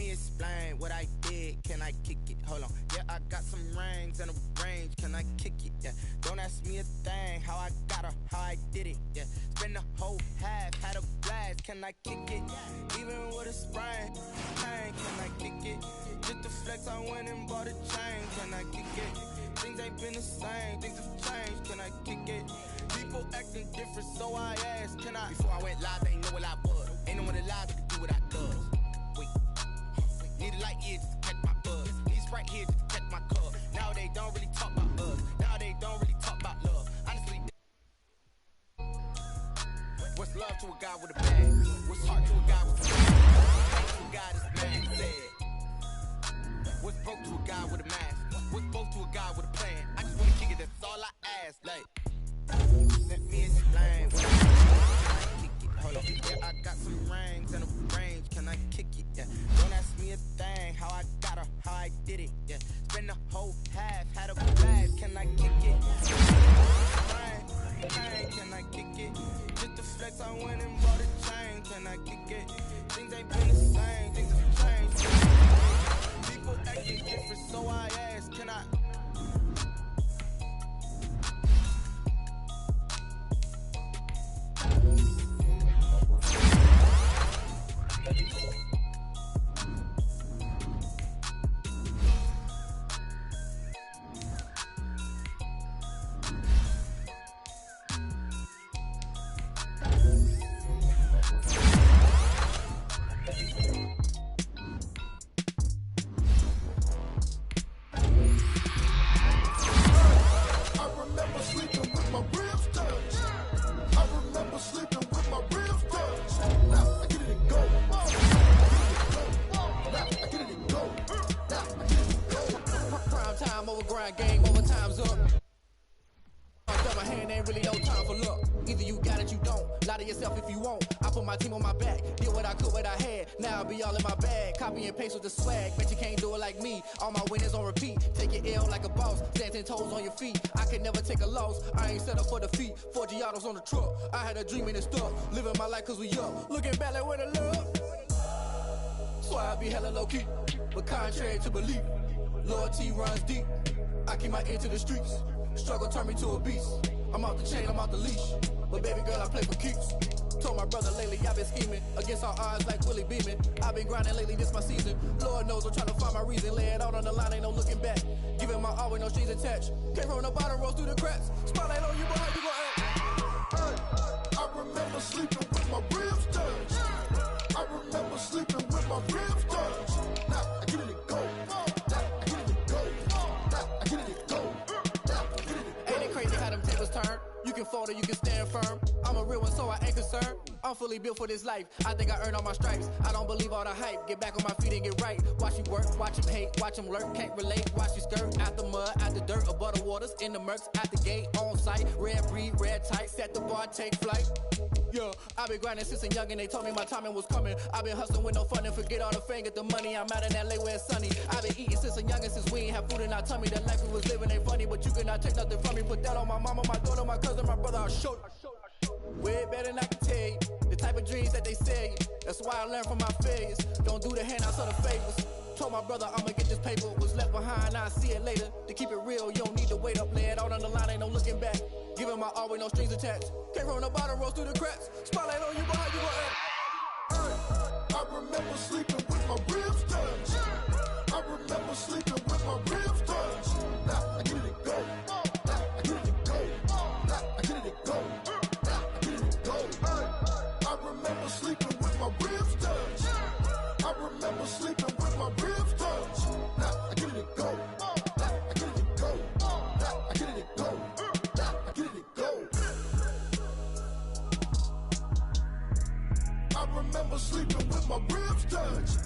me explain what I did. Can I kick it? Hold on. Yeah, I got some rings and a range. Can I kick it? Yeah. Don't ask me a thing. How I got her, how I did it. Yeah. Spend the whole half, had a blast. Can I kick it? Even with a sprain, pain. Can I kick it? Just the flex, I went and bought a chain. Can I kick it? Things ain't been the same. Things have changed. Can I kick it? People acting different, so I asked, can I? Before I went live, they ain't know what I was. Ain't no one alive that could do what I does. Wait. Need a light here just to catch my buzz. Need Sprite here just to catch my cup. Now they don't really talk about us. Now they don't really talk about love. Honestly, what's love to a guy with a bag? What's heart to a guy with a bag? Hate to a guy that's mad, sad. What's broke to a guy with a mask? What's both to a guy with a plan? I just wanna kick it, that's all I ask. Like, let me explain what I kick it. Hold on. Yeah, I got some rings and a range. Can I kick it? Yeah. Don't ask me a thing. How I got her, how I did it. Yeah. Spend the whole half, had a blast. Can I kick it? Can I kick it? Just the flex, I went and bought a chain. Can I kick it? Things ain't been the same. Things have changed. People acting different, so I ask, can I? Game over, time's up. My hand ain't really no time for luck. Either you got it, you don't. Lie to yourself if you won't. I put my team on my back. Did what I could, what I had. Now I'll be all in my bag. Copy and paste with the swag. Bet you can't do it like me. All my winners on repeat. Take your L like a boss. Stand 10 toes on your feet. I can never take a loss. I ain't set up for defeat. 4 Giottos on the truck. I had a dream and it stuck. Living my life cause we up. Looking back like where the love. So I be hella low key. But contrary to belief, loyalty runs deep. I keep my ear to the streets. Struggle turned me to a beast. I'm off the chain, I'm off the leash. But baby girl, I play for keeps. Told my brother lately, I've been scheming against all odds like Willie Beeman. I've been grinding lately, this my season. Lord knows I'm trying to find my reason. Lay it out on the line, ain't no looking back. Giving my all with no strings attached. Came from the bottom, rose through the cracks. Spotlight on you, but how you gon' act? I remember sleeping with my ribs touched. I remember sleeping with my ribs touched. Now I get it and go. Turn. You can fold or you can stand firm. I'm a real one, so I ain't concerned. I'm fully built for this life. I think I earned all my stripes. I don't believe all the hype. Get back on my feet and get right. Watch you work, watch him hate, watch him lurk. Can't relate, watch you skirt. Out the mud, out the dirt, above the waters, in the murks, out the gate, on site. Red breed, red tight, set the bar, take flight. Yeah, I've been grinding since a youngin'. They told me my timing was coming. I've been hustling with no fun and forget all the fame, get the money. I'm out in LA where it's sunny. I've been eating since a youngin', since we ain't have food in our tummy. The life we was living ain't funny, but you cannot take nothing from me. Put that on my mama, my daughter, my cousin, my brother. I'll show you. Way better than I can tell you. The type of dreams that they sell you. That's why I learned from my failures. Don't do the handouts or the favors. Told my brother I'ma get this paper. Was left behind, I'll see it later. To keep it real, you don't need to wait up. Lay it out on the line, ain't no looking back. Giving my all with no strings attached. Came from the bottom, rose through the cracks. Spotlight on you, but how you gon' act? I remember sleeping with my ribs touched. I remember sleeping with my ribs touched. Now I get it and go. I get it and go. I get it and go. I get it and go. I remember sleeping with my ribs touched. I remember sleeping with my ribs touched. Now I get it and go. I get it and go. I get it and go. I get it and go. I remember sleeping with my ribs touched.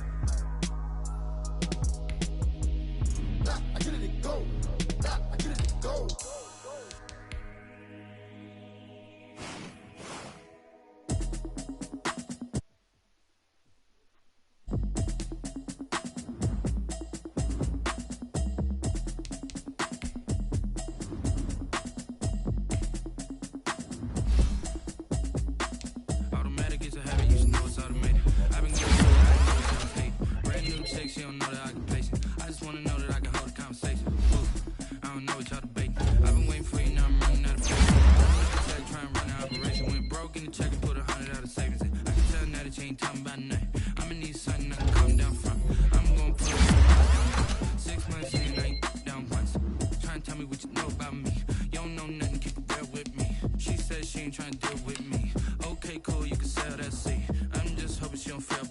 something I can calm down from. I'm gon' pull it. 6 months in, I ain't down once. Tryna tell me what you know about me. You don't know nothing, keep it real with me. She said she ain't tryna deal with me. Okay, cool, you can sell that seat. I'm just hoping she don't fail.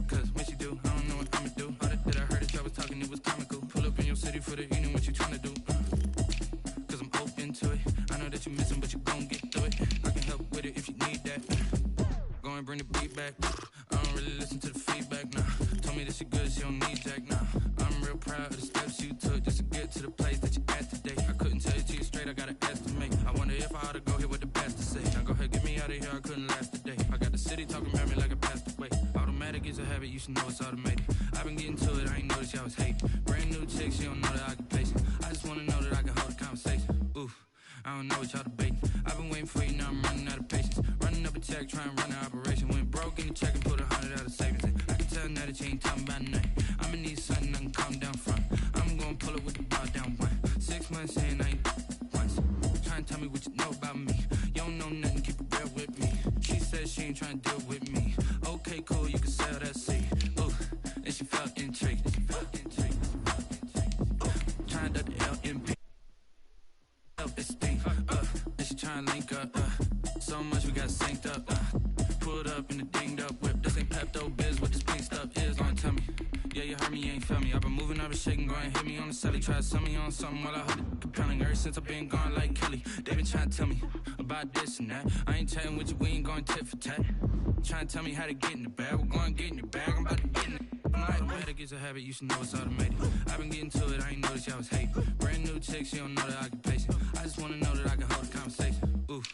Cause when she do, I don't know what I'ma do. All that I heard that y'all was talking, it was comical. Pull up in your city for the evening, what you tryna do? Cause I'm open to it. I know that you missing, but you gon' get through it. I can help with it if you need that. Go and bring the beat back. I don't really listen to the feedback, nah. Told me that she good, she don't need Jack, nah. I'm real proud of the steps you took just to get to the place that you at today. I couldn't tell you to you straight, I gotta estimate. I wonder if I ought to go here with the best to say. Now go ahead, get me out of here, I couldn't last a day. I got the city talking about me like I passed away. Automatic is a habit, you should know it's automated. I've been getting to it, I ain't noticed y'all was hating. Brand new chick, she don't know the occupation. I just wanna know that I can hold a conversation. Oof, I don't know what y'all debating. I've been waiting for you, now I'm running out of patience. Running up a check, trying to run an operation. Went broke in the check and put 100 out of savings in. I can tell now that you ain't talking about nothing. I'ma need something I can calm down from. I'm gonna pull it with the bar down one. 6 months in, I ain't once. Trying to tell me what you know about me. You don't know nothing, keep it real with me. She said she ain't trying to deal with me. Okay, cool, you can sell that seat. Ooh, and she felt intrigued. Trying to the LMP. Self-esteem, and she trying to link up, so much we got synced up, pulled up in the dinged up whip. This ain't Pepto-Biz, what this pink stuff is, don't tell me. Yeah, you heard me, you ain't feel me. I've been moving, I've been shaking, go and hit me on the celly. Try to sell me on something while I hold it compelling. Ever since I've been gone like Kelly, they been trying to tell me about this and that. I ain't chatting with you, we ain't going tit for tat. Trying to tell me how to get in the bag, we're going to get in the bag, I'm about to get in it. Automatic is a habit, you should know it's automated. I've been getting to it, I ain't noticed y'all was hating. Brand new chick, she don't know the occupation. I just wanna know that I can hold a conversation. Oof,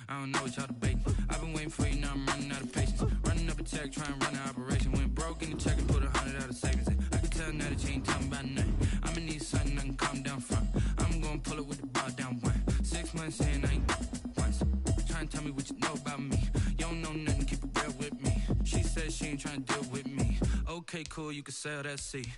I don't know what y'all debating. I've been waiting for you, now I'm running out of patience. Running up a check, trying to run an operation. Went broke in the check and put 100 out of savings in. I can tell now that you ain't talking about nothing. I'ma need something I can calm down from. I'm gonna pull it with the bar down one. 6 months in, I ain't once. Trying to tell me what you know about me. You don't know nothing, keep it real with me. She said she ain't trying to deal with me. Okay, cool, you can sell that seat.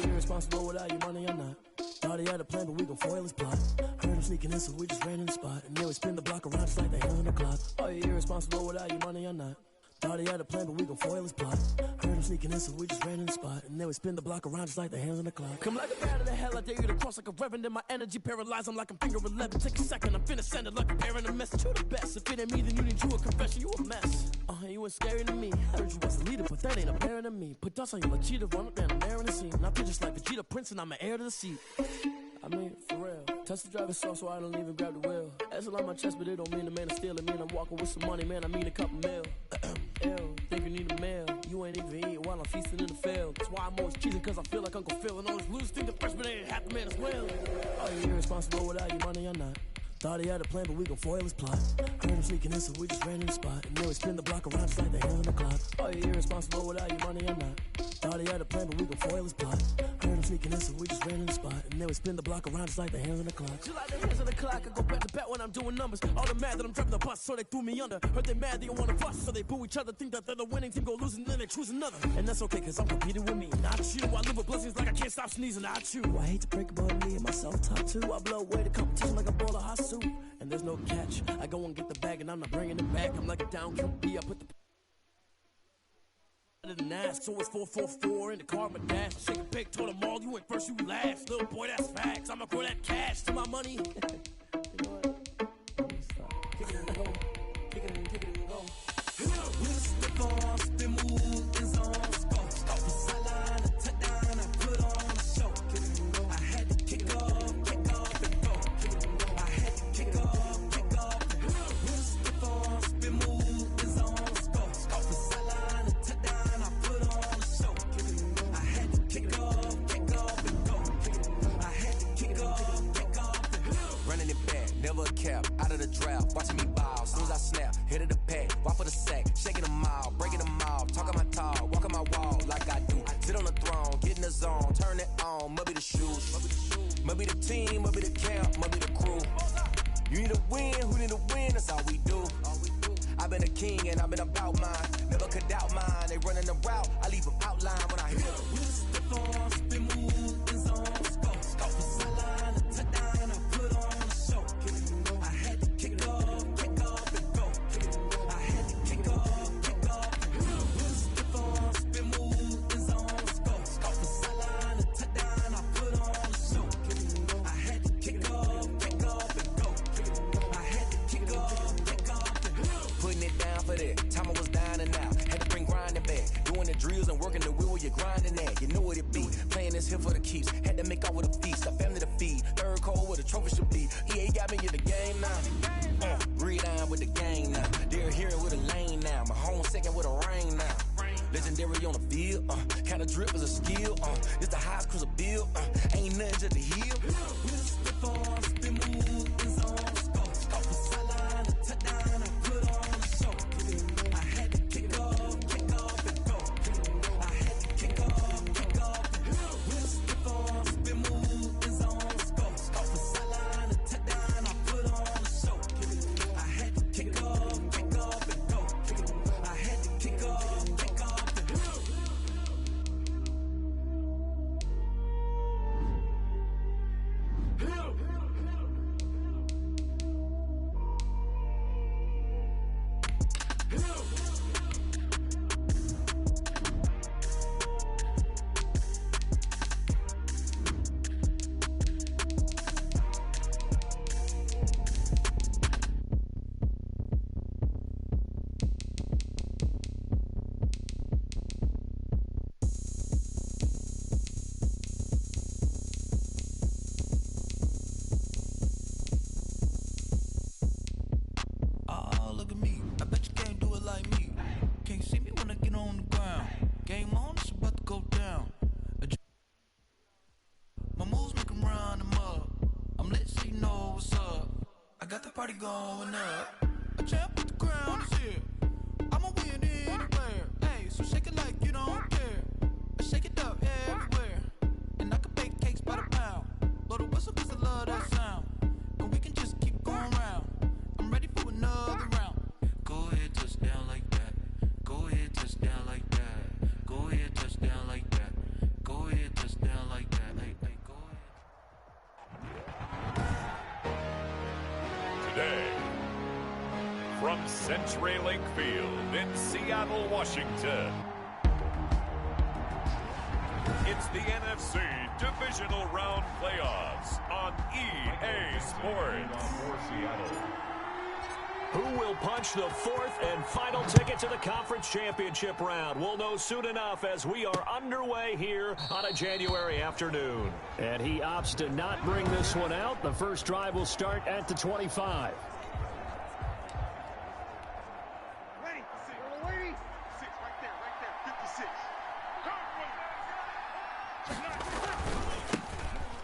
Irresponsible without your money or not. Thought he had a plan, but we gon' foil his plot. Heard him sneaking in, so we just ran in the spot. And then we spin the block around just like the hell in the clock. Are you irresponsible without your money or not? Thought he had a plan, but we gon' foil his plot. Heard him sneaking in, so we just ran in the spot. And then we spin the block around just like the hands on the clock. Come like a bat of the hell, I dare you to cross like a reverend. In my energy paralyzed, I'm like I'm finger 11. Take a second, I'm finna send it like a bearing a message. You the best, if it ain't me, then you need you a confession. You a mess, you ain't scary to me. Heard you was a leader, but that ain't apparent to me. Put dust on you like cheetah, run up and I'm there in the scene. Now I just like Vegeta Prince and I'm an heir to the seat. I mean, for real. Touch the driver's soft so I don't even grab the wheel. That's on my chest, but it don't mean the man is stealing. Mean I'm walking with some money, man, I mean a couple mil. Ew, think you need a meal. You ain't even eating while I'm feasting in the field. That's why I'm always cheesing, cause I feel like Uncle Phil. And all those losers think the freshman ain't half the man as well. Are you irresponsible without your money or not? Thought he had a plan, but we gon' foil his plot. Heard him sneaking in, so we just ran in the spot. And then we spin the block around just like the hell in the clock. Are you irresponsible without your money or not? Thought he had a plan, but we gon' foil his plot. Heard him sneaking in, so we just ran in the spot. And then we spin the block around just like the hands on the clock. Just like the hands on the clock, I go back to back when I'm doing numbers. All the mad that I'm driving the bus, so they threw me under. Heard they mad, they don't wanna fuss, so they boo each other. Think that they're the winning team, go losing, then they choose another. And that's okay, cause I'm competing with me, not you. I live with blessings like I can't stop sneezing, not you. I hate to break about me and myself top two. I blow away the competition like a bowl of hot soup. And there's no catch. I go and get the bag and I'm not bringing it back. I'm like a down QB. I put the didn't ask, so it's 444 in the car, my dash. Shake a big, told them all, you ain't first, you last. Little boy, that's facts. I'ma throw that cash to my money. You know what? Let me stop. Kick it and go. Kick it and go. What's the boss? The move is on. Stop the sideline, a touchdown, I put on the show. Kick it and go. I had to kick off and go. Kick it and go. I had to kick off and go. What's the boss? The move is on. Stop the sideline, a touchdown, I put on the show. Kick it and go. I had to kick off and go. I had to kick off and go. Running it back, never a cap, out of the drought, watching me ball. Soon as I snap, hit of the pack, walk for the sack, shaking them all, breaking them all, talking my talk, walking my wall like I do. Sit on zone, turn it on, must be the shoes. Must be the team, must be the camp, must be the crew. You need a win, who need a win, that's all we do. I've been a king and I've been about mine. Never could doubt mine, they running the route, I leave them outline when I hit them. Spin move, in zone, scope. Sideline, a touchdown, I put on a show. I had to kick off and go. I had to kick off and go. Spin move, in zone, scope. Sideline, a touchdown, I put on a show. I had to kick off and go. I had to kick off and go. Putting it down for that, time I was down and out. Had to bring grinding back, doing the drills and working the wheel where you're grinding at. You know what it be, playing this here for the keeps. Had to make out with a feast, a family to feed. Third cold where the trophy should be. EA got me in the game now. Read on with the gang now. They're here with a lane now. My home second with a rain now. Legendary on the field, kind of drip is a skill. It's the highest cruiser bill, ain't nothing just the heel. Spin move, in zone, scope. Sideline, a touchdown, I put on a show. I had to kick off and go. I had to kick off and go. Spin move, in zone, scope. Sideline, a touchdown, I put on a show. I had to kick off and go. I had to kick off and go. Oh, look at me. I bet you can't do it like me. Can't see me when I get on the ground. Game on, it's about to go down. My moves make 'em run them up. I'm lit so you know what's up. I got the party going up. A champ with the crown is here. I'ma win anywhere. Hey, so shake it like you don't care. I shake it up everywhere. And I can bake cakes by the pound. Blow the whistle 'cause I love that sound. And we can just keep going round. I'm ready for another round. Go ahead, touch down like that. Go ahead, touch down like that. Go ahead, touch down like that. Go ahead, touch down like that. Hey, go ahead. Today, from CenturyLink Field in Seattle, Washington, it's the NFC Divisional Round Playoffs on EA Sports. For Seattle. Who will punch the fourth and final ticket to the conference championship round? We'll know soon enough as we are underway here on a January afternoon. And he opts to not bring this one out. The first drive will start at the 25. Ready? Six, right there, 56.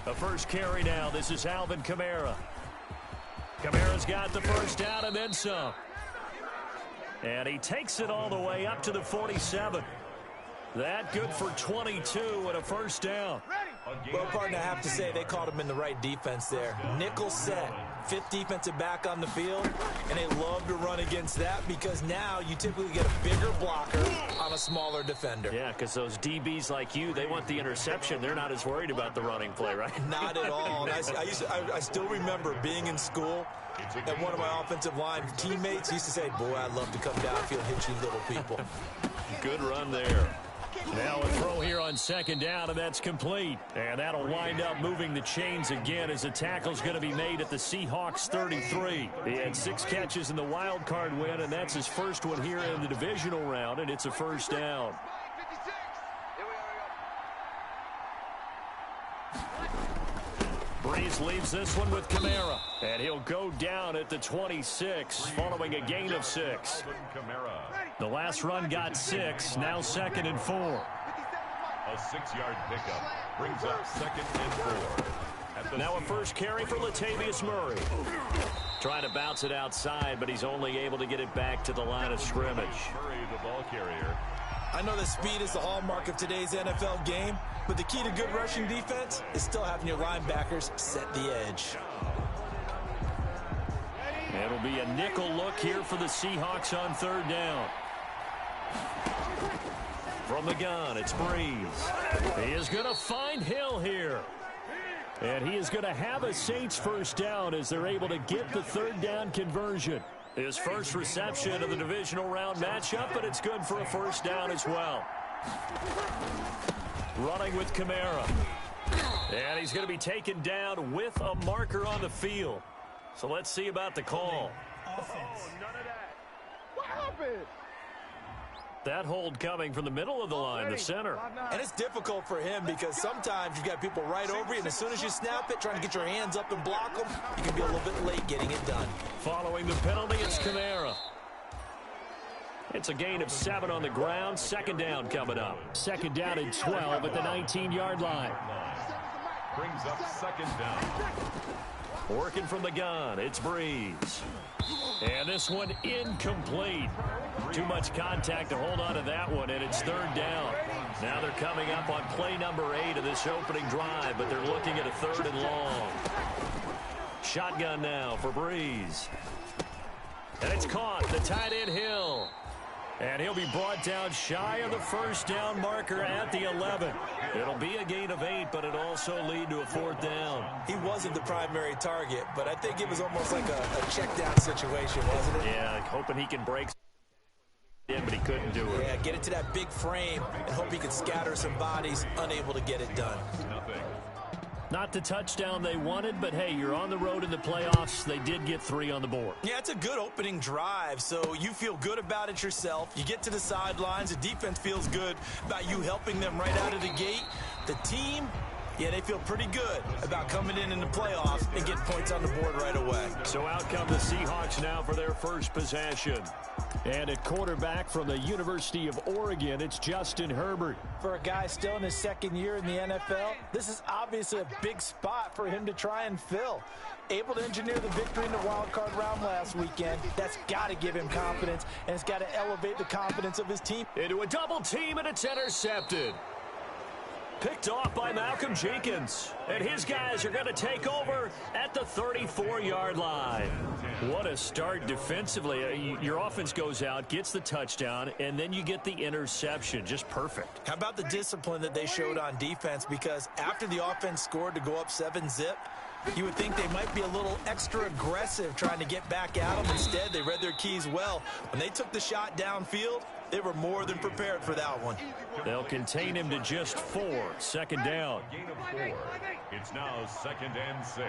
The first carry now. This is Alvin Kamara. Kamara's got the first down and then some. And he takes it all the way up to the 47. That good for 22 and a first down. Well, partner, I have to say they called him in the right defense there. Nickel set, fifth defensive back on the field, and they love to run against that because now you typically get a bigger blocker on a smaller defender. Yeah, because those DBs like you, they want the interception. They're not as worried about the running play, right? Not at all. And I still remember being in school, and one of my offensive line teammates used to say, boy, I'd love to come downfield and hit you little people. Good run there. Now a throw here on second down, and that's complete. And that'll wind up moving the chains again as the tackle's going to be made at the Seahawks 33. He had 6 catches in the wild card win, and that's his first one here in the divisional round, and it's a first down. Breeze leaves this one with Kamara, and he'll go down at the 26 following a gain of 6. The last run got 6, now 2nd and 4. A 6-yard pickup brings up 2nd and 4. Now a first carry for Latavius Murray. Trying to bounce it outside, but he's only able to get it back to the line of scrimmage. Murray, the ball carrier. I know that speed is the hallmark of today's NFL game, but the key to good rushing defense is still having your linebackers set the edge. It'll be a nickel look here for the Seahawks on third down. From the gun, it's Breeze. He is going to find Hill here. And he is going to have a Saints first down as they're able to get the third down conversion. His first reception of the divisional round matchup, but it's good for a first down as well. Running with Kamara. And he's going to be taken down with a marker on the field. So let's see about the call. None of that. What happened? That hold coming from the middle of the line, the center. And it's difficult for him because sometimes you've got people right over you, and as soon as you snap it, trying to get your hands up and block them, you can be a little bit late getting it done. Following the penalty, it's Kamara. It's a gain of 7 on the ground. Second down coming up. Second down and 12 at the 19-yard line. Brings up second down. Working from the gun, it's Breeze. And this one incomplete. Too much contact to hold on to that one, and it's third down. Now they're coming up on play number 8 of this opening drive, but they're looking at a third and long. Shotgun now for Breeze. And it's caught, the tight end Hill. And he'll be brought down shy of the first down marker at the 11. It'll be a gain of 8, but it'll also lead to a fourth down. He wasn't the primary target, but I think it was almost like a check down situation, wasn't it? Yeah, hoping he can break in, but he couldn't do it. Yeah, get it to that big frame and hope he can scatter some bodies, unable to get it done. Not the touchdown they wanted, but hey, you're on the road in the playoffs. They did get 3 on the board. Yeah, it's a good opening drive, so you feel good about it yourself. You get to the sidelines. The defense feels good about you helping them right out of the gate. The team, yeah, they feel pretty good about coming in the playoffs and getting points on the board right away. So out come the Seahawks now for their first possession. And at quarterback from the University of Oregon, it's Justin Herbert. For a guy still in his second year in the NFL, this is obviously a big spot for him to try and fill. Able to engineer the victory in the wild card round last weekend. That's got to give him confidence, and it's got to elevate the confidence of his team. Into a double team, and it's intercepted. Picked off by Malcolm Jenkins. And his guys are going to take over at the 34-yard line. What a start defensively. Your offense goes out, gets the touchdown, and then you get the interception. Just perfect. How about the discipline that they showed on defense? Because after the offense scored to go up 7-zip, you would think they might be a little extra aggressive trying to get back at them. Instead, they read their keys well. When they took the shot downfield, they were more than prepared for that one. They'll contain him to just 4. Second down. Gain of 4. It's now 2nd and 6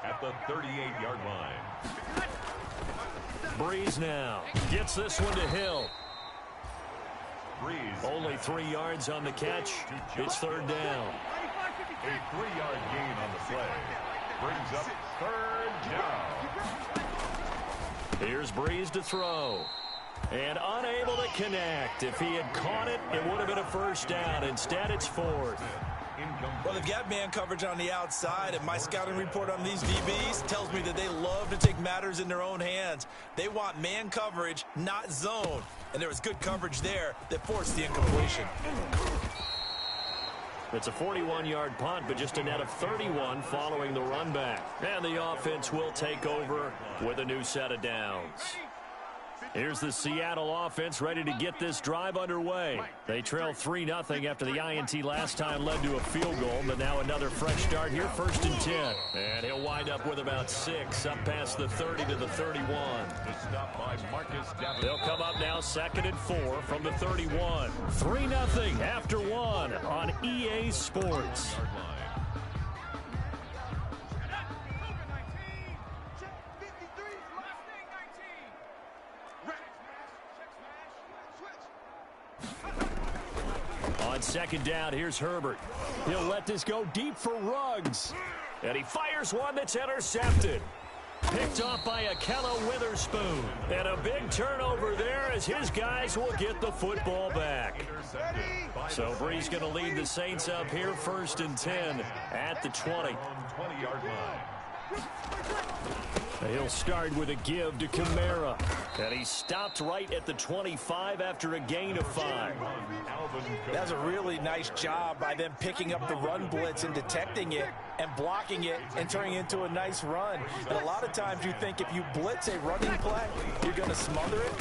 at the 38-yard line. Breeze now gets this one to Hill. Breeze. Only 3 yards on the catch. It's third down. A 3-yard gain on the play. Brings up third down. Here's Breeze to throw. And unable to connect. If he had caught it, it would have been a first down. Instead, it's fourth. Well, they've got man coverage on the outside, and my scouting report on these DBs tells me that they love to take matters in their own hands. They want man coverage, not zone. And there was good coverage there that forced the incompletion. It's a 41-yard punt, but just a net of 31 following the run back. And the offense will take over with a new set of downs. Here's the Seattle offense ready to get this drive underway. They trail 3-0 after the INT last time led to a field goal, but now another fresh start here, 1st and 10. And he'll wind up with about 6, up past the 30 to the 31. They'll come up now 2nd and 4 from the 31. 3-0 after 1 on EA Sports. On second down, here's Herbert. He'll let this go deep for Ruggs. And he fires one that's intercepted. Picked off by Akella Witherspoon. And a big turnover there as his guys will get the football back. So Breeze going to lead the Saints up here, 1st and 10 at the 20. 20-yard line. He'll start with a give to Kamara. And he stopped right at the 25 after a gain of 5. That's a really nice job by them picking up the run blitz and detecting it and blocking it and turning it into a nice run. And a lot of times you think if you blitz a running play, you're going to smother it.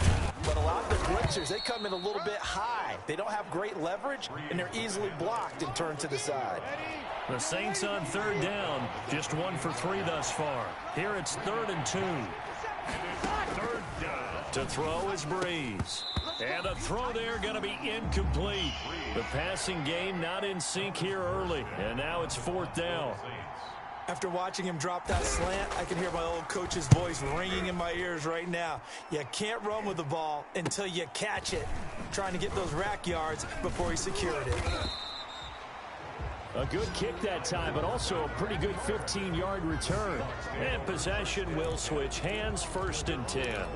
But a lot of the blitzers, they come in a little bit high. They don't have great leverage, and they're easily blocked and turned to the side. The Saints on 3rd down, just 1 for 3 thus far. Here it's 3rd and 2. 3rd down. To throw is Breeze. And the throw there going to be incomplete. The passing game not in sync here early. And now it's 4th down. After watching him drop that slant, I can hear my old coach's voice ringing in my ears right now. You can't run with the ball until you catch it. Trying to get those rack yards before he secured it. A good kick that time, but also a pretty good 15-yard return. And possession will switch hands, 1st and 10.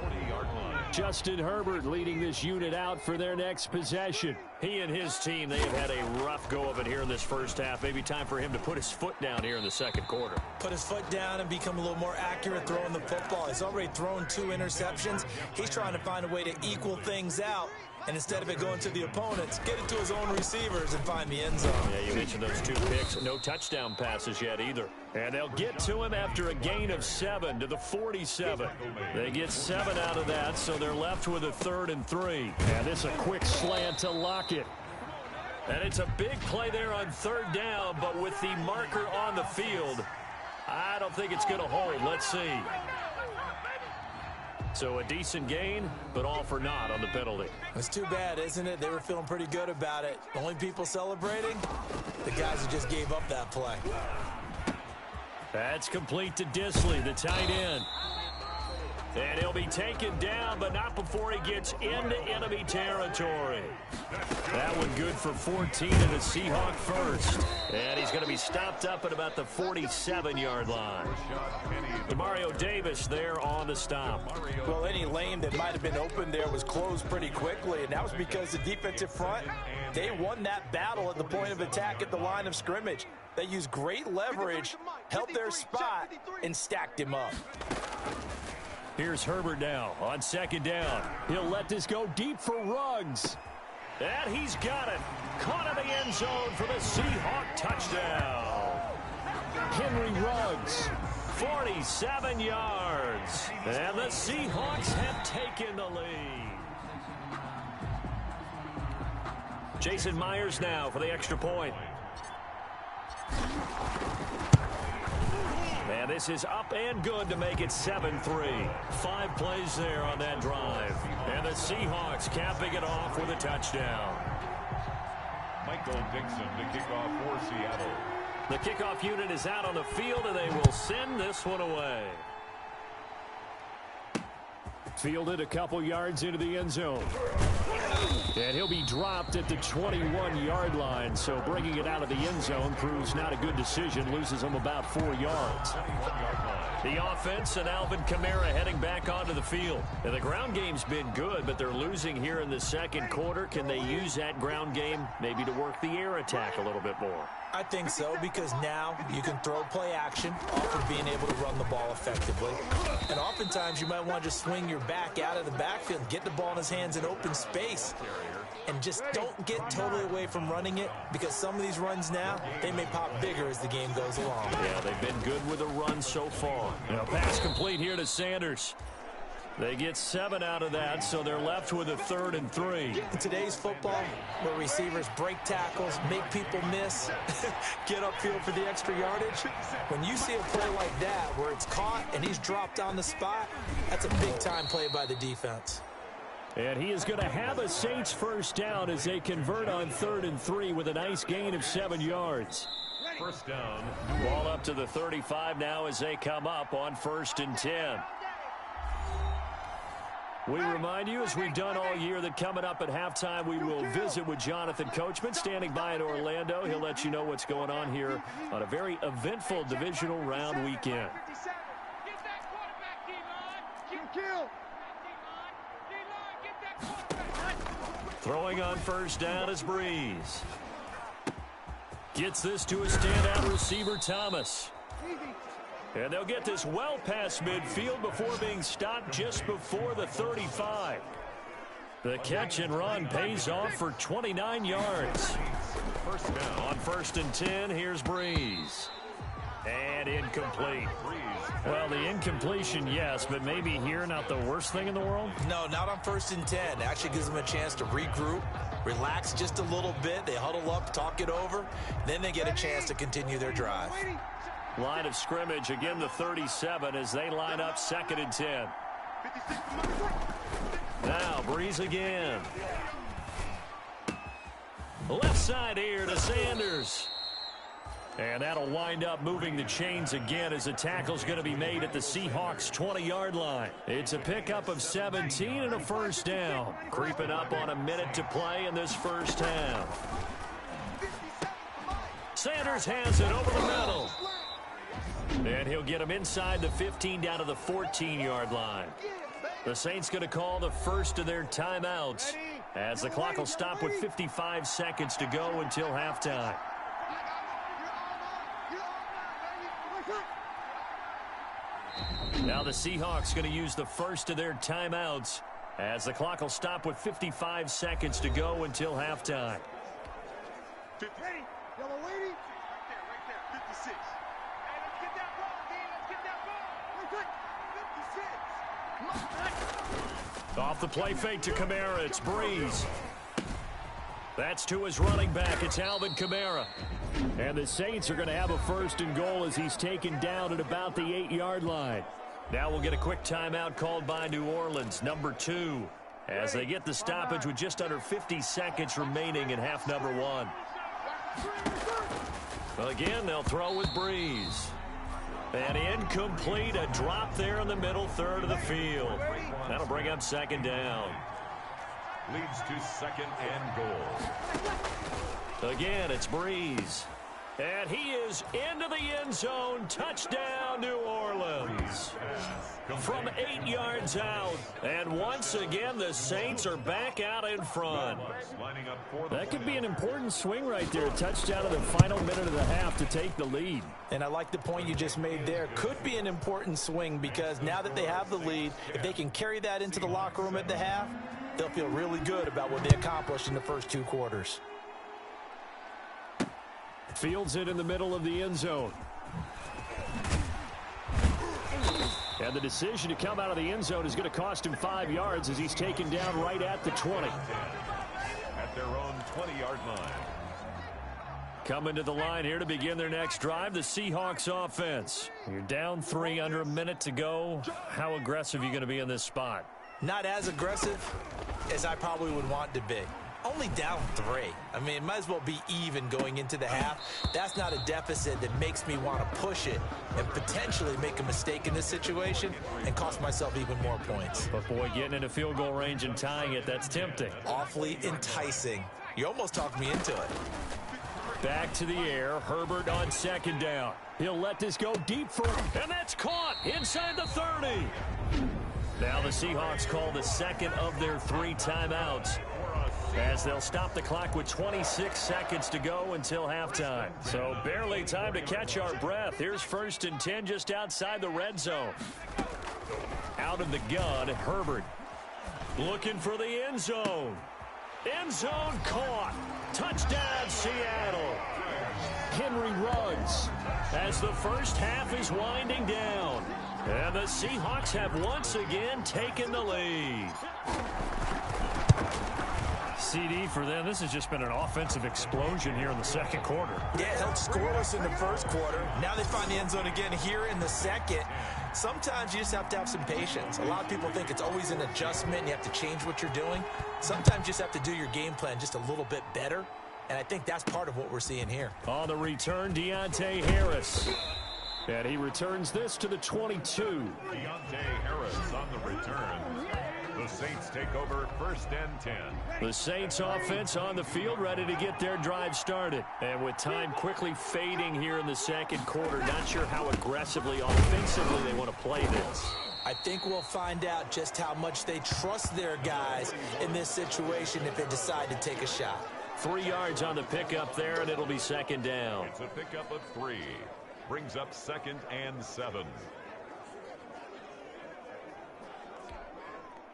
Justin Herbert leading this unit out for their next possession. He and his team, they have had a rough go of it here in this first half. Maybe time for him to put his foot down here in the 2nd quarter. Put his foot down and become a little more accurate throwing the football. He's already thrown 2 interceptions. He's trying to find a way to equal things out. And instead of it going to the opponents, get it to his own receivers and find the end zone. Yeah, you mentioned those 2 picks. No touchdown passes yet either. And they'll get to him after a gain of 7 to the 47. They get 7 out of that, so they're left with a 3rd and 3. And this a quick slant to Lockett. And it's a big play there on 3rd down, but with the marker on the field, I don't think it's going to hold. Let's see. So a decent gain, but all for naught on the penalty. It's too bad, isn't it? They were feeling pretty good about it. The only people celebrating, the guys who just gave up that play. That's complete to Disley, the tight end. And he'll be taken down, but not before he gets into enemy territory. That one good for 14 and a Seahawk first. And he's going to be stopped up at about the 47-yard line. Demario Davis there on the stop. Well, any lane that might have been open there was closed pretty quickly, and that was because the defensive front, they won that battle at the point of attack at the line of scrimmage. They used great leverage, held their spot, and stacked him up. Here's Herbert now on 2nd down. He'll let this go deep for Ruggs. And he's got it. Caught in the end zone for the Seahawk touchdown. Henry Ruggs, 47 yards. And the Seahawks have taken the lead. Jason Myers now for the extra point. And this is up and good to make it 7-3. 5 plays there on that drive. And the Seahawks capping it off with a touchdown. Michael Dixon to kick off for Seattle. The kickoff unit is out on the field, and they will send this one away. Fielded a couple yards into the end zone. And he'll be dropped at the 21-yard line, so bringing it out of the end zone proves not a good decision, loses him about 4 yards. The offense and Alvin Kamara heading back onto the field. And the ground game's been good, but they're losing here in the 2nd quarter. Can they use that ground game maybe to work the air attack a little bit more? I think so, because now you can throw play action off of being able to run the ball effectively. And oftentimes you might want to just swing your back out of the backfield, get the ball in his hands in open space, and just don't get totally away from running it, because some of these runs now, they may pop bigger as the game goes along. Yeah, they've been good with a run so far. Now, pass complete here to Sanders. They get 7 out of that, so they're left with a 3rd and 3. In today's football, where receivers break tackles, make people miss, get upfield for the extra yardage, when you see a play like that where it's caught and he's dropped on the spot, that's a big-time play by the defense. And he is going to have a Saints first down as they convert on 3rd and 3 with a nice gain of 7 yards. First down. Ball up to the 35 now as they come up on 1st and 10. We remind you, as we've done all year, that coming up at halftime, we will visit with Jonathan Coachman, standing by in Orlando. He'll let you know what's going on here on a very eventful divisional round weekend. Throwing on first down is Breeze. Gets this to a standout receiver, Thomas. And they'll get this well past midfield before being stopped just before the 35. The catch and run pays off for 29 yards. On 1st and 10, here's Breeze. And incomplete. Well, the incompletion, yes, but maybe here not the worst thing in the world? No, not on 1st and 10. Actually gives them a chance to regroup, relax just a little bit. They huddle up, talk it over. Then they get a chance to continue their drive. Line of scrimmage, again the 37 as they line up 2nd and 10. Now, Breeze again. Left side here to Sanders. And that'll wind up moving the chains again as the tackle's going to be made at the Seahawks' 20-yard line. It's a pickup of 17 and a first down. Creeping up on a minute to play in this first half. Sanders has it over the middle. And he'll get him inside the 15 down to the 14-yard line. The Saints going to call the first of their timeouts as the clock will stop with 55 seconds to go until halftime. Now the Seahawks going to use the first of their timeouts as the clock will stop with 55 seconds to go until halftime. Hey, yellow lady. Right there, 56. Hey, let's get that ball, D. Let's get that ball. 56. Off the play fake to Kamara, it's Breeze. That's to his running back, it's Alvin Kamara. And the Saints are going to have a 1st and goal as he's taken down at about the 8-yard line. Now we'll get a quick timeout called by New Orleans, number 2, as they get the stoppage with just under 50 seconds remaining in half number 1. Again, they'll throw with Breeze. And incomplete, a drop there in the middle third of the field. That'll bring up 2nd down. Leads to 2nd and goal. Again, it's Breeze. And he is into the end zone. Touchdown, New Orleans. From 8 yards out. And once again, the Saints are back out in front. That could be an important swing right there. A touchdown in the final minute of the half to take the lead. And I like the point you just made there. Could be an important swing because now that they have the lead, if they can carry that into the locker room at the half, they'll feel really good about what they accomplished in the first 2 quarters. Fields it in the middle of the end zone. And the decision to come out of the end zone is going to cost him 5 yards as he's taken down right at the 20. At their own 20-yard line. Coming to the line here to begin their next drive, the Seahawks offense. You're down 3 under a minute to go. How aggressive are you going to be in this spot? Not as aggressive as I probably would want to be. Only down 3. I mean, it might as well be even going into the half. That's not a deficit that makes me want to push it and potentially make a mistake in this situation and cost myself even more points. But, boy, getting into field goal range and tying it, that's tempting. Awfully enticing. You almost talked me into it. Back to the air. Herbert on 2nd down. He'll let this go deep for him, and that's caught inside the 30. Now the Seahawks call the 2nd of their 3 timeouts, as they'll stop the clock with 26 seconds to go until halftime. So barely time to catch our breath. Here's 1st and 10 just outside the red zone. Out of the gun, Herbert looking for the end zone. End zone caught. Touchdown, Seattle. Henry Ruggs as the first half is winding down. And the Seahawks have once again taken the lead. CD for them. This has just been an offensive explosion here in the 2nd quarter. Yeah, held scoreless in the 1st quarter. Now they find the end zone again here in the 2nd. Sometimes you just have to have some patience. A lot of people think it's always an adjustment. You have to change what you're doing. Sometimes you just have to do your game plan just a little bit better. And I think that's part of what we're seeing here. On the return, Deontay Harris. And he returns this to the 22. Deontay Harris on the return. The Saints take over 1st and 10. The Saints offense on the field ready to get their drive started. And with time quickly fading here in the 2nd quarter, not sure how aggressively offensively they want to play this. I think we'll find out just how much they trust their guys in this situation if they decide to take a shot. 3 yards on the pickup there, and it'll be 2nd down. It's a pickup of 3. Brings up 2nd and 7.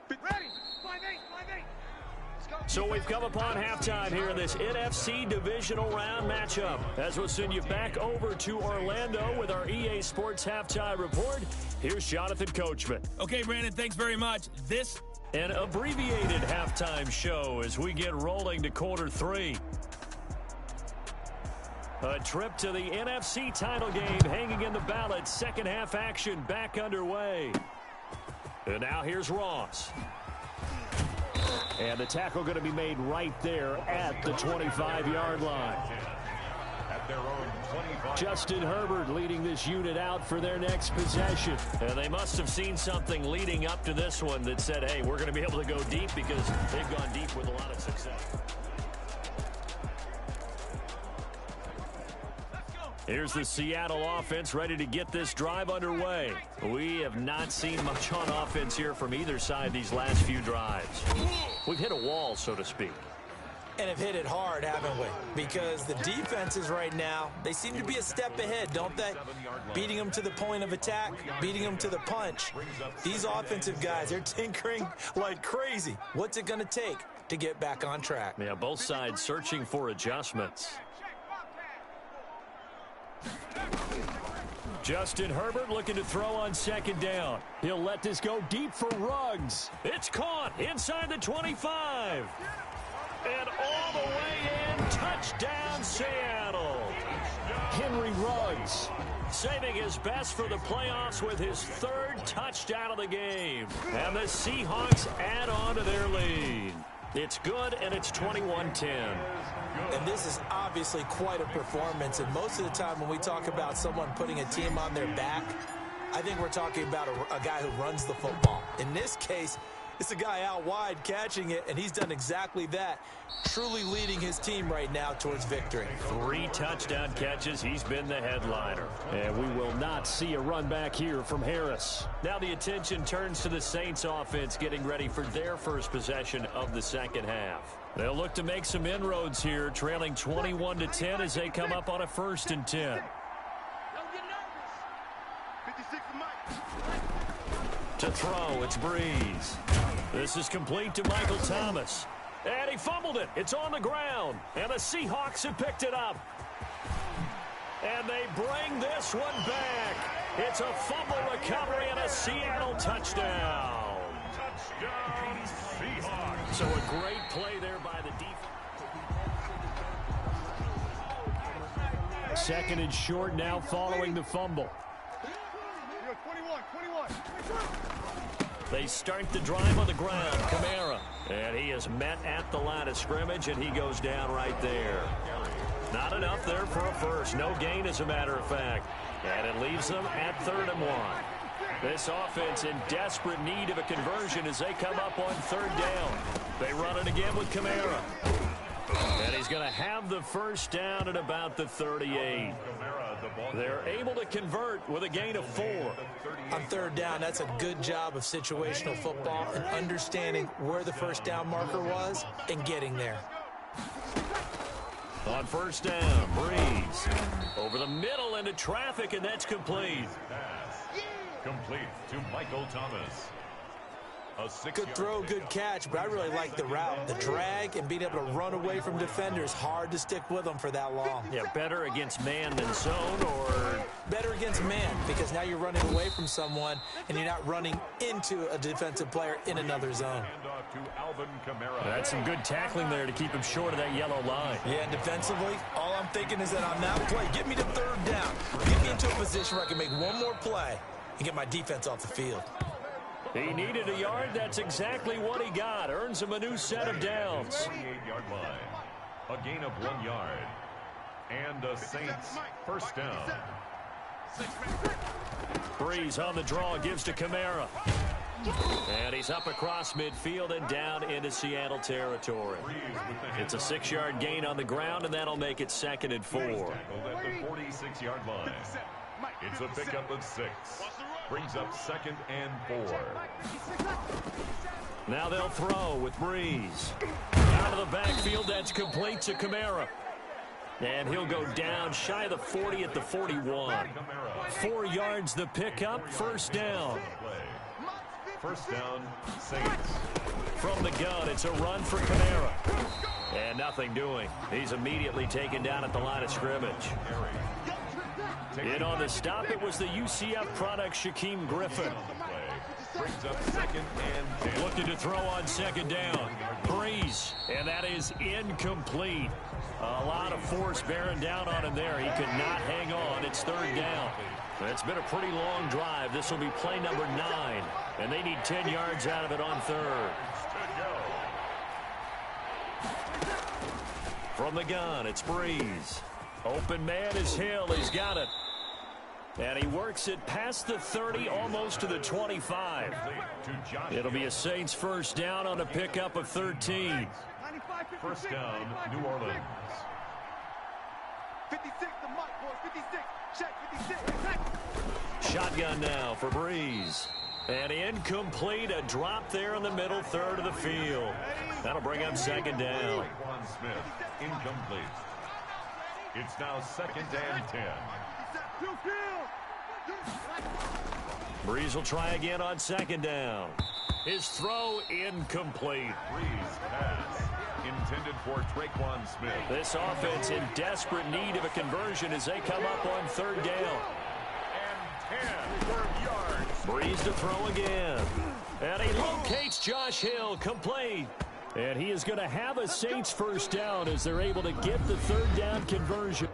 Ready. 5-8. So we've come upon halftime here in this NFC Divisional Round matchup. As we'll send you back over to Orlando with our EA Sports Halftime Report, here's Jonathan Coachman. Okay, Brandon, thanks very much. This an abbreviated halftime show as we get rolling to quarter 3. A trip to the NFC title game hanging in the balance. Second half action back underway. And now here's Ross. And the tackle going to be made right there at the 25-yard line. At their own 25. Justin Herbert leading this unit out for their next possession. And they must have seen something leading up to this one that said, hey, we're going to be able to go deep because they've gone deep with a lot of success. Here's the Seattle offense ready to get this drive underway. We have not seen much on offense here from either side these last few drives. We've hit a wall, so to speak. And have hit it hard, haven't we? Because the defenses right now, they seem to be a step ahead, don't they? Beating them to the point of attack, beating them to the punch. These offensive guys, they're tinkering like crazy. What's it going to take to get back on track? Yeah, both sides searching for adjustments. Justin Herbert looking to throw on second down. He'll let this go deep for Ruggs. It's caught inside the 25. And all the way in, touchdown Seattle. Henry Ruggs saving his best for the playoffs with his 3rd touchdown of the game. And the Seahawks add on to their lead. It's good, and it's 21-10. And this is obviously quite a performance. And most of the time when we talk about someone putting a team on their back, I think we're talking about a guy who runs the football. In this case, it's a guy out wide catching it, and he's done exactly that, truly leading his team right now towards victory. 3 touchdown catches. He's been the headliner. And we will not see a run back here from Harris. Now the attention turns to the Saints offense getting ready for their first possession of the second half. They'll look to make some inroads here, trailing 21-10 as they come up on a 1st and 10. To throw, it's Breeze. This is complete to Michael Thomas. And he fumbled it. It's on the ground. And the Seahawks have picked it up. And they bring this one back. It's a fumble recovery and a Seattle touchdown. Touchdown, Seahawks. So a great play there by the defense. 2nd and short now following the fumble. 21. They start the drive on the ground. Kamara. And he is met at the line of scrimmage, and he goes down right there. Not enough there for a first. No gain, as a matter of fact. And it leaves them at 3rd and 1. This offense in desperate need of a conversion as they come up on 3rd down. They run it again with Kamara. And he's going to have the first down at about the 38. They're able to convert with a gain of 4. On 3rd down, that's a good job of situational football and understanding where the first down marker was and getting there. On 1st down, Breeze. Over the middle into traffic, and that's complete. Complete to Michael Thomas. Good throw, good catch, but I really like the route. The drag and being able to run away from defenders, hard to stick with them for that long. Yeah, better against man than zone, or better against man, because now you're running away from someone and you're not running into a defensive player in another zone. That's some good tackling there to keep him short of that yellow line. Yeah, and defensively, all I'm thinking is that on that play, get me to 3rd down. Get me into a position where I can make one more play and get my defense off the field. He needed a yard. That's exactly what he got. Earns him a new set of downs. 48-yard line. A gain of 1 yard. And the Saints first down. Breeze on the draw, gives to Kamara. And he's up across midfield and down into Seattle territory. It's a 6-yard gain on the ground, and that'll make it 2nd and 4. At the 46-yard line. It's a pickup of 6. Brings up 2nd and 4. Now they'll throw with Breeze. Out of the backfield, that's complete to Kamara. And he'll go down shy of the 40 at the 41. 4 yards the pickup, first down. First down, Saints. From the gun, it's a run for Kamara. And nothing doing. He's immediately taken down at the line of scrimmage. In on the stop, it was the UCF product, Shaquem Griffin. Brings up second and 10. Looking to throw on second down. Breeze, and that is incomplete. A lot of force bearing down on him there. He could not hang on. It's third down. It's been a pretty long drive. This will be play number 9, and they need 10 yards out of it on third. From the gun, it's Breeze. Open man is Hill. He's got it. And he works it past the 30, almost to the 25. It'll be a Saints first down on a pickup of 13. First down, New Orleans. 56, the mic, boys. 56. Check, 56. Shotgun now for Breeze. And incomplete, a drop there in the middle third of the field. That'll bring up second down. Juan Smith, incomplete. It's now second and 10. Breeze will try again on second down. His throw incomplete. Breeze pass intended for Traquan Smith. This offense in desperate need of a conversion as they come up on third down. And 10 yards. Breeze to throw again. And he locates Josh Hill, complete. And he is going to have a Saints first down as they're able to get the third down conversion.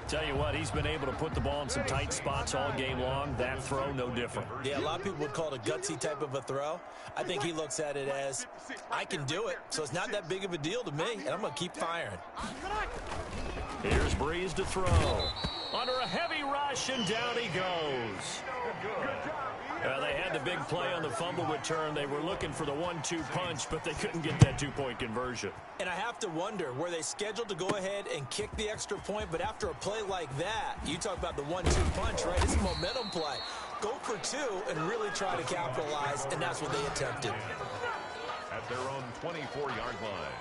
Tell you what, he's been able to put the ball in some tight spots all game long. That throw, no different. Yeah, a lot of people would call it a gutsy type of a throw. I think he looks at it as, I can do it, so it's not that big of a deal to me, and I'm going to keep firing. Here's Breeze to throw. Under a heavy rush, and down he goes. They had the big play on the fumble return. They were looking for the 1-2 punch, but they couldn't get that two-point conversion. And I have to wonder, were they scheduled to go ahead and kick the extra point, but after a play like that, you talk about the 1-2 punch, right? It's a momentum play. Go for 2 and really try to capitalize, and that's what they attempted. At their own 24-yard line.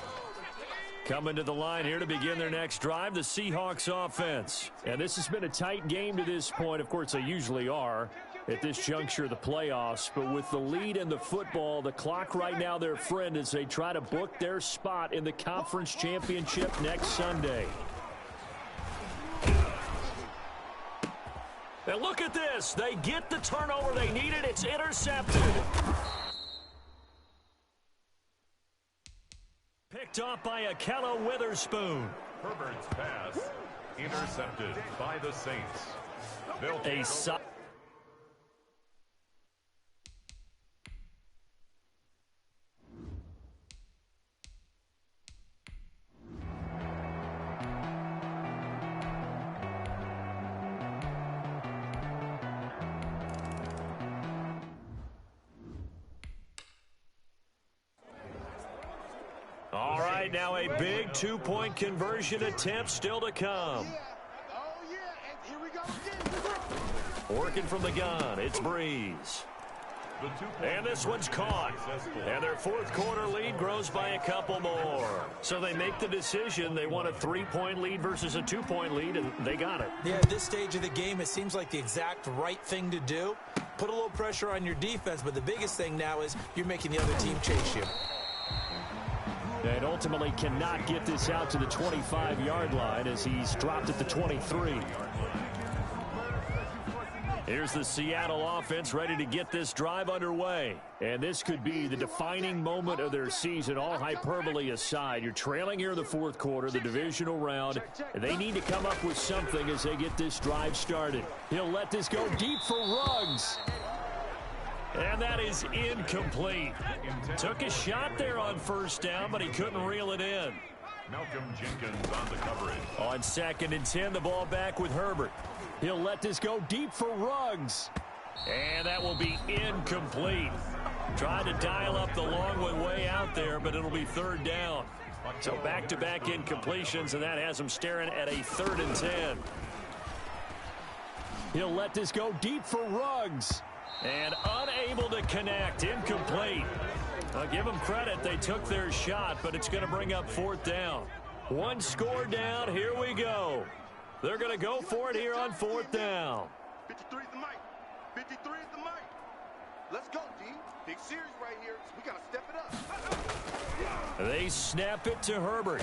Coming to the line here to begin their next drive, the Seahawks offense. And this has been a tight game to this point. Of course, they usually are at this juncture of the playoffs. But with the lead in the football, the clock right now their friend as they try to book their spot in the conference championship next Sunday. And look at this. They get the turnover they needed. It's intercepted. Picked off by Akello Witherspoon. Herbert's pass intercepted by the Saints. All right, now a big two-point conversion attempt still to come. Working from the gun, it's Breeze. And this one's caught. And their fourth quarter lead grows by a couple more. So they make the decision. They want a 3-point lead versus a 2-point lead, and they got it. Yeah, at this stage of the game, it seems like the exact right thing to do. Put a little pressure on your defense, but the biggest thing now is you're making the other team chase you. And ultimately cannot get this out to the 25-yard line as he's dropped at the 23. Here's the Seattle offense ready to get this drive underway. And this could be the defining moment of their season, all hyperbole aside. You're trailing here in the fourth quarter, the divisional round. And they need to come up with something as they get this drive started. He'll let this go deep for Ruggs. And that is incomplete. Took a shot there on first down, but he couldn't reel it in. Malcolm Jenkins on the coverage. On 2nd and 10, the ball back with Herbert. He'll let this go deep for Ruggs. And that will be incomplete. Tried to dial up the long one way out there, but it'll be third down. So back-to-back incompletions, and that has him staring at a 3rd and 10. He'll let this go deep for Ruggs. And unable to connect. Incomplete. I'll give them credit. They took their shot, but it's going to bring up 4th down. 1 score down. Here we go. They're going to go for it here on 4th down. 53 is the mic. 53 is the mic. Let's go, D. Big series right here. We got to step it up. They snap it to Herbert.